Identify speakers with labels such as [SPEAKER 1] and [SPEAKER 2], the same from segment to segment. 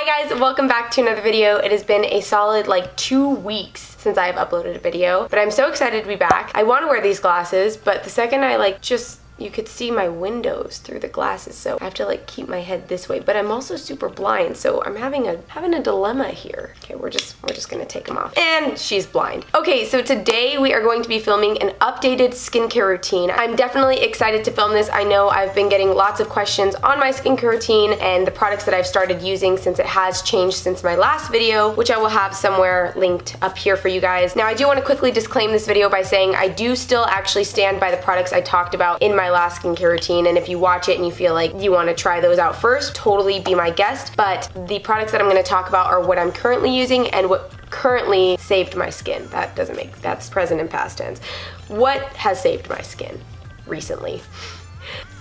[SPEAKER 1] Hi guys, welcome back to another video. It has been a solid like 2 weeks since I have uploaded a video, but I'm so excited to be back. I want to wear these glasses, but the second I you could see my windows through the glasses, so I have to like keep my head this way, but I'm also super blind, so I'm having a dilemma here. Okay, we're just gonna take them off. And she's blind. Okay, so today we are going to be filming an updated skincare routine. I'm definitely excited to film this. I know I've been getting lots of questions on my skincare routine and the products that I've started using since it has changed since my last video, which I will have somewhere linked up here for you guys. Now, I do want to quickly disclaim this video by saying I do still actually stand by the products I talked about in my last skincare routine, and if you watch it and you feel like you want to try those out first, totally be my guest. But the products that I'm going to talk about are what I'm currently using and what currently saved my skin. That's present and past tense. What has saved my skin recently?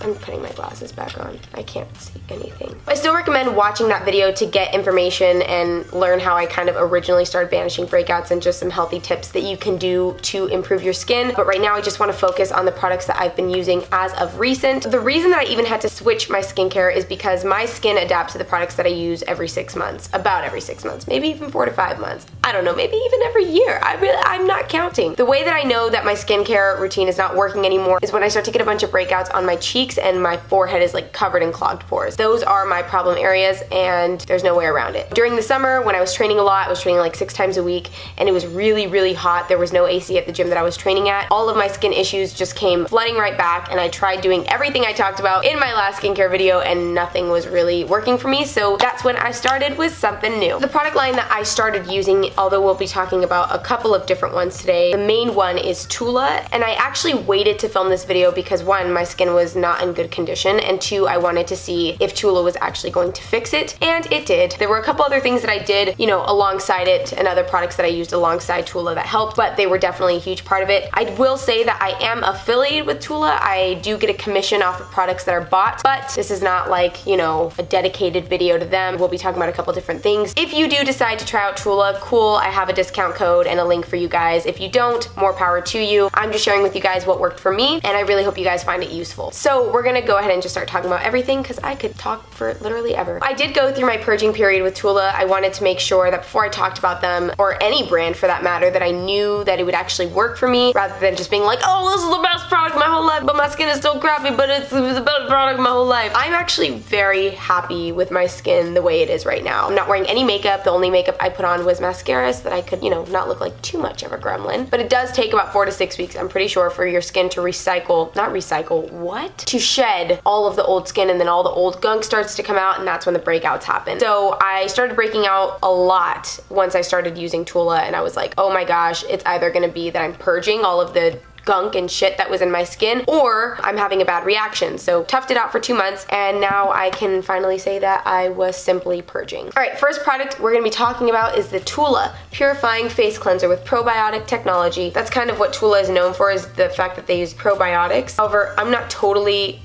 [SPEAKER 1] I'm putting my glasses back on. I can't see anything. I still recommend watching that video to get information and learn how I kind of originally started banishing breakouts and just some healthy tips that you can do to improve your skin. But right now I just want to focus on the products that I've been using as of recent. The reason that I even had to switch my skincare is because my skin adapts to the products that I use every 6 months. About every 6 months. Maybe even 4 to 5 months. I don't know. Maybe even every year. I'm not counting. The way that I know that my skincare routine is not working anymore is when I start to get a bunch of breakouts on my cheeks and my forehead is like covered in clogged pores. Those are my problem areas and there's no way around it. During the summer when I was training a lot, I was training like 6 times a week and it was really hot. There was no AC at the gym that I was training at. All of my skin issues just came flooding right back and I tried doing everything I talked about in my last skincare video and nothing was really working for me, so that's when I started with something new. The product line that I started using, although we'll be talking about a couple of different ones today, the main one is TULA, and I actually waited to film this video because one, my skin was not in good condition, and two, I wanted to see if TULA was actually going to fix it, and it did. There were a couple other things that I did, you know, alongside it, and other products that I used alongside TULA that helped, but they were definitely a huge part of it. I will say that I am affiliated with TULA. I do get a commission off of products that are bought, but this is not like, you know, a dedicated video to them. We'll be talking about a couple different things. If you do decide to try out TULA, cool, I have a discount code and a link for you guys. If you don't, more power to you. I'm just sharing with you guys what worked for me, and I really hope you guys find it useful. So we're gonna go ahead and just start talking about everything because I could talk for literally ever. I did go through my purging period with TULA. I wanted to make sure that before I talked about them, or any brand for that matter, that I knew that it would actually work for me rather than just being like, oh, this is the best product of my whole life, but my skin is still crappy, but it was the best product of my whole life. I'm actually very happy with my skin the way it is right now. I'm not wearing any makeup. The only makeup I put on was mascara so that I could, you know, not look like too much of a gremlin. But it does take about 4 to 6 weeks, I'm pretty sure, for your skin to to shed all of the old skin, and then all the old gunk starts to come out, and that's when the breakouts happen. So I started breaking out a lot once I started using TULA, and I was like, oh my gosh, it's either gonna be that I'm purging all of the gunk and shit that was in my skin, or I'm having a bad reaction. So toughed it out for 2 months, and now I can finally say that I was simply purging. All right, first product we're gonna be talking about is the TULA Purifying Face Cleanser with probiotic technology. That's kind of what TULA is known for, is the fact that they use probiotics. However, I'm not totally,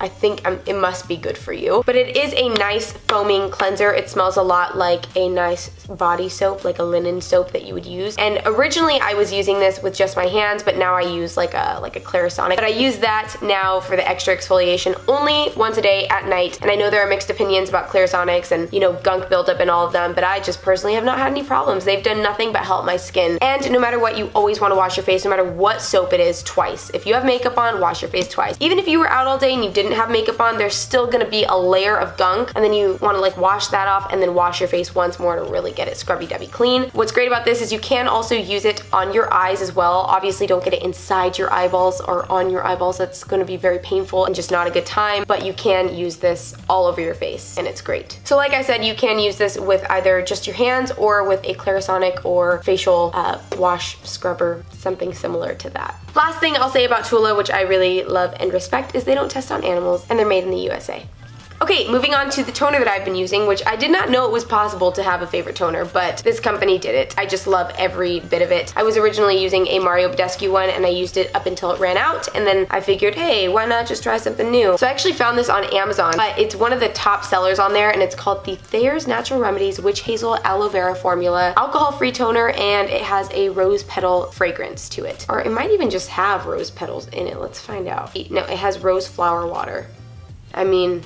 [SPEAKER 1] I think it must be good for you. But it is a nice foaming cleanser. It smells a lot like a nice body soap, like a linen soap that you would use. And originally I was using this with just my hands, but now I use like a Clarisonic. But I use that now for the extra exfoliation only once a day at night. And I know there are mixed opinions about Clarisonics and, you know, gunk buildup and all of them, but I just personally have not had any problems. They've done nothing but help my skin. And no matter what, you always want to wash your face, no matter what soap it is, twice. If you have makeup on, wash your face twice. Even if you were out all day and you didn't have makeup on, there's still gonna be a layer of gunk, and then you want to like wash that off and then wash your face once more to really get it scrubby-dubby clean. What's great about this is you can also use it on your eyes as well. Obviously don't get it inside your eyeballs or on your eyeballs. That's gonna be very painful and just not a good time, but you can use this all over your face and it's great. So like I said, you can use this with either just your hands or with a Clarisonic or facial wash scrubber, something similar to that. Last thing I'll say about TULA, which I really love and respect, is they don't test on animals and they're made in the USA. Okay, moving on to the toner that I've been using, which I did not know it was possible to have a favorite toner, but this company did it. I just love every bit of it. I was originally using a Mario Badescu one and I used it up until it ran out, and then I figured, hey, why not just try something new? So I actually found this on Amazon, but it's one of the top sellers on there, and it's called the Thayer's Natural Remedies Witch Hazel Aloe Vera Formula Alcohol-Free Toner, and it has a rose petal fragrance to it. Or it might even just have rose petals in it. Let's find out. No, it has rose flower water. I mean,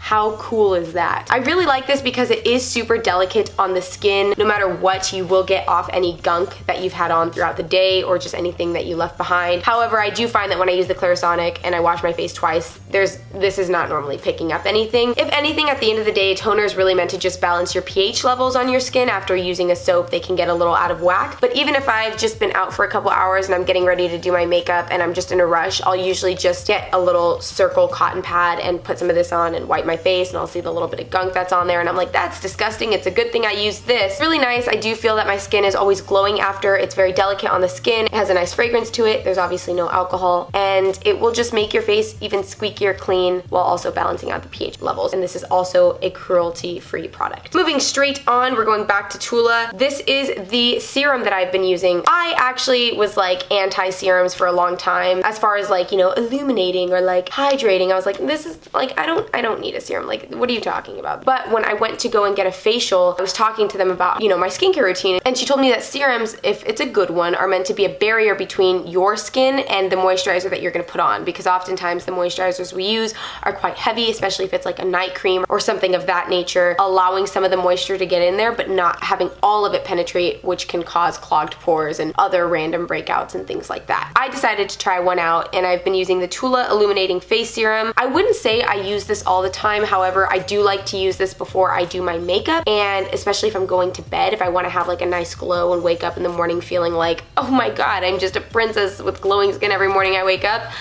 [SPEAKER 1] How cool is that? I really like this because it is super delicate on the skin. No matter what, you will get off any gunk that you've had on throughout the day or just anything that you left behind. However, I do find that when I use the Clarisonic and I wash my face twice, this is not normally picking up anything. If anything, at the end of the day, toner is really meant to just balance your pH levels on your skin. After using a soap, they can get a little out of whack. But even if I've just been out for a couple hours and I'm getting ready to do my makeup and I'm just in a rush, I'll usually just get a little circle cotton pad and put some of this on and wipe my face, and I'll see the little bit of gunk that's on there and I'm like, that's disgusting. It's a good thing I used this. Really nice. I do feel that my skin is always glowing after. It's very delicate on the skin. It has a nice fragrance to it. There's obviously no alcohol, and it will just make your face even squeakier clean while also balancing out the pH levels. And this is also a cruelty-free product. Moving straight on, we're going back to TULA. This is the serum that I've been using. I actually was like anti-serums for a long time as far as like, you know, illuminating or like hydrating. I was like, this is like, I don't need a serum. Like, what are you talking about? But when I went to go and get a facial, I was talking to them about, you know, my skincare routine, and she told me that serums, if it's a good one, are meant to be a barrier between your skin and the moisturizer that you're gonna put on, because oftentimes the moisturizers we use are quite heavy, especially if it's like a night cream or something of that nature, allowing some of the moisture to get in there but not having all of it penetrate, which can cause clogged pores and other random breakouts and things like that. I decided to try one out, and I've been using the TULA Illuminating Face Serum. I wouldn't say I use this all the time. However, I do like to use this before I do my makeup, and especially if I'm going to bed, if I want to have like a nice glow and wake up in the morning feeling like, oh my god, I'm just a princess with glowing skin every morning I wake up.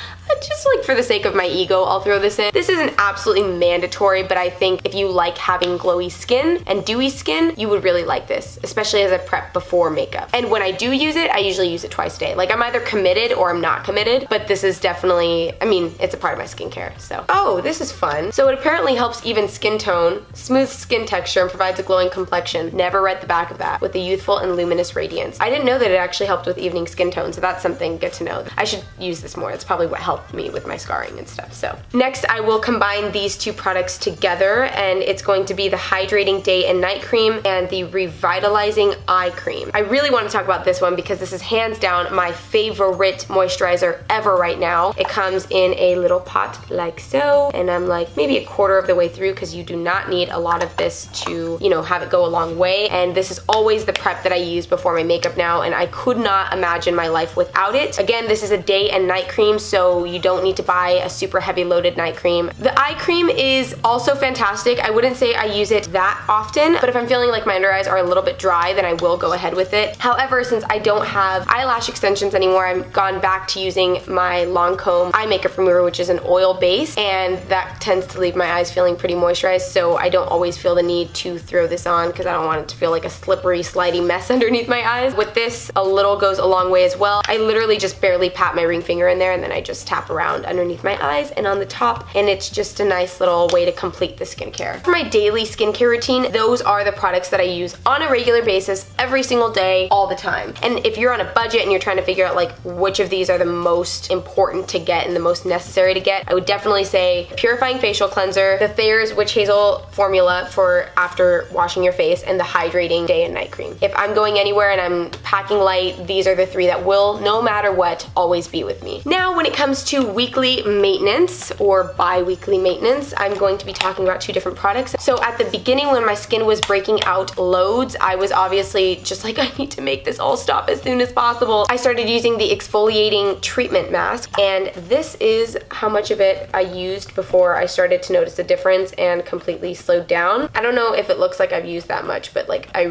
[SPEAKER 1] Just like for the sake of my ego, I'll throw this in. This isn't absolutely mandatory, but I think if you like having glowy skin and dewy skin, you would really like this, especially as a prep before makeup. And when I do use it, I usually use it twice a day. Like, I'm either committed or I'm not committed, but this is definitely, I mean, it's a part of my skincare, so. Oh, this is fun. So it apparently helps even skin tone, smooths skin texture, and provides a glowing complexion. Never read the back of that. With a youthful and luminous radiance. I didn't know that it actually helped with evening skin tone, so that's something good to know. I should use this more. It's probably what helped me with my scarring and stuff. So next, I will combine these two products together, and it's going to be the Hydrating Day and Night Cream and the Revitalizing Eye Cream. I really want to talk about this one because this is hands down my favorite moisturizer ever right now. It comes in a little pot like so, and I'm like maybe a quarter of the way through because you do not need a lot of this to, you know, have it go a long way. And this is always the prep that I use before my makeup now, and I could not imagine my life without it. Again, this is a day and night cream, so you don't need to buy a super heavy loaded night cream. The eye cream is also fantastic. I wouldn't say I use it that often, but if I'm feeling like my under eyes are a little bit dry, then I will go ahead with it. However, since I don't have eyelash extensions anymore, I've gone back to using my Lancome eye makeup remover, which is an oil base, and that tends to leave my eyes feeling pretty moisturized, so I don't always feel the need to throw this on because I don't want it to feel like a slippery, slidey mess underneath my eyes. With this, a little goes a long way as well. I literally just barely pat my ring finger in there, and then I just tap around underneath my eyes and on the top, and it's just a nice little way to complete the skincare. For my daily skincare routine, those are the products that I use on a regular basis every single day, all the time. And if you're on a budget and you're trying to figure out like which of these are the most important to get and the most necessary to get, I would definitely say Purifying Facial Cleanser, the Thayer's Witch Hazel formula for after washing your face, and the Hydrating Day and Night Cream. If I'm going anywhere and I'm packing light, these are the three that will, no matter what, always be with me. Now, when it comes to weekly maintenance or bi-weekly maintenance, I'm going to be talking about two different products. So at the beginning, when my skin was breaking out loads, I was obviously just like, I need to make this all stop as soon as possible. I started using the exfoliating treatment mask, and this is how much of it I used before I started to notice a difference and completely slowed down. I don't know if it looks like I've used that much, but like I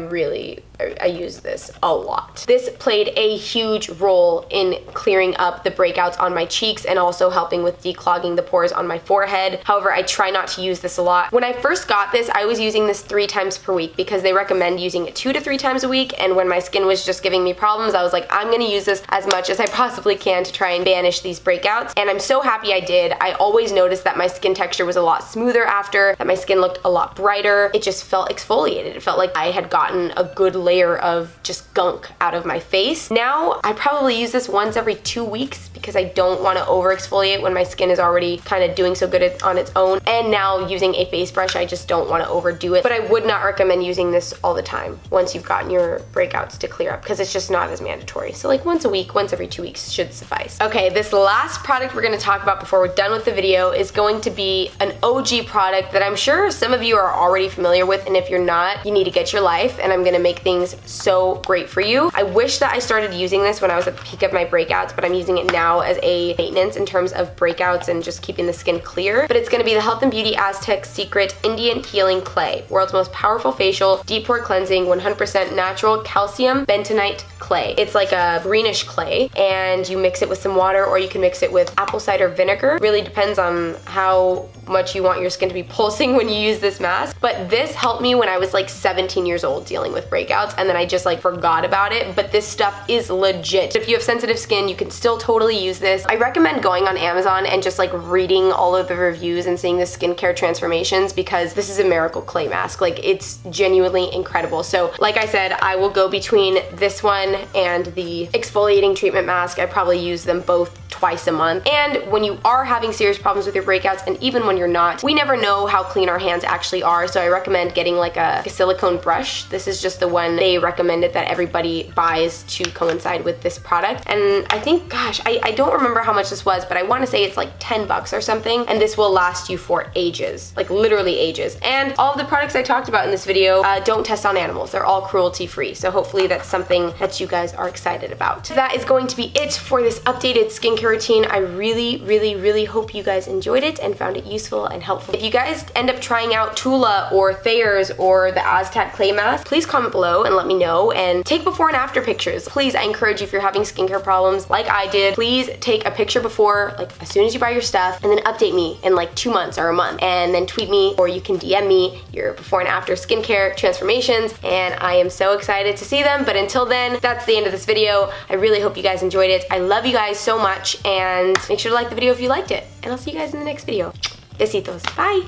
[SPEAKER 1] use this a lot. This played a huge role in clearing up the breakouts on my cheeks and also helping with declogging the pores on my forehead. However, I try not to use this a lot. When I first got this, I was using this 3 times per week because they recommend using it 2 to 3 times a week, and when my skin was just giving me problems, I was like, I'm gonna use this as much as I possibly can to try and banish these breakouts, and I'm so happy I did. I always noticed that my skin texture was a lot smoother after, that my skin looked a lot brighter. It just felt exfoliated. It felt like I had gotten a good layer of just gunk out of my face. Now, I probably use this once every 2 weeks because I don't want to over exfoliate when my skin is already kind of doing so good on its own. And now using a face brush, I just don't want to overdo it. But I would not recommend using this all the time once you've gotten your breakouts to clear up, because it's just not as mandatory. So like once a week, once every 2 weeks should suffice. Okay, this last product we're going to talk about before we're done with the video is going to be an OG product that I'm sure some of you are already familiar with, and if you're not, you need to get your life, and I'm going to make things so great for you. I wish that I started using this when I was at the peak of my breakouts, but I'm using it now as a maintenance in terms of breakouts and just keeping the skin clear. But it's going to be the Health and Beauty Aztec Secret Indian Healing Clay, world's most powerful facial, deep pore cleansing, 100% natural calcium bentonite clay. It's like a greenish clay, and you mix it with some water, or you can mix it with apple cider vinegar. Really depends on how much you want your skin to be pulsing when you use this mask. But this helped me when I was like 17 years old dealing with breakouts, and then I just like forgot about it. But this stuff is legit. If you have sensitive skin, you can still totally use this. I recommend going on Amazon and just like reading all of the reviews and seeing the skincare transformations, because this is a miracle clay mask. Like, it's genuinely incredible. So like I said, I will go between this one and the exfoliating treatment mask. I probably use them both twice a month. And when you are having serious problems with your breakouts, and even when you're not, we never know how clean our hands actually are. So I recommend getting like a silicone brush. This is just the one they recommended that everybody buys to coincide with this product. And I think, gosh, I don't remember how much this was, but I want to say it's like 10 bucks or something. And this will last you for ages, like literally ages. And all of the products I talked about in this video don't test on animals. They're all cruelty free. So hopefully that's something that you guys are excited about. So that is going to be it for this updated skincare routine. I really hope you guys enjoyed it and found it useful and helpful. If you guys end up trying out TULA or Thayer's or the Aztec clay mask, please comment below and let me know, and take before and after pictures. Please, I encourage you, if you're having skincare problems like I did, please take a picture before, like as soon as you buy your stuff, and then update me in like 2 months or a month, and then tweet me, or you can DM me your before and after skincare transformations, and I am so excited to see them. But until then, that's the end of this video. I really hope you guys enjoyed it. I love you guys so much, and make sure to like the video if you liked it, and I'll see you guys in the next video. Besitos. Bye!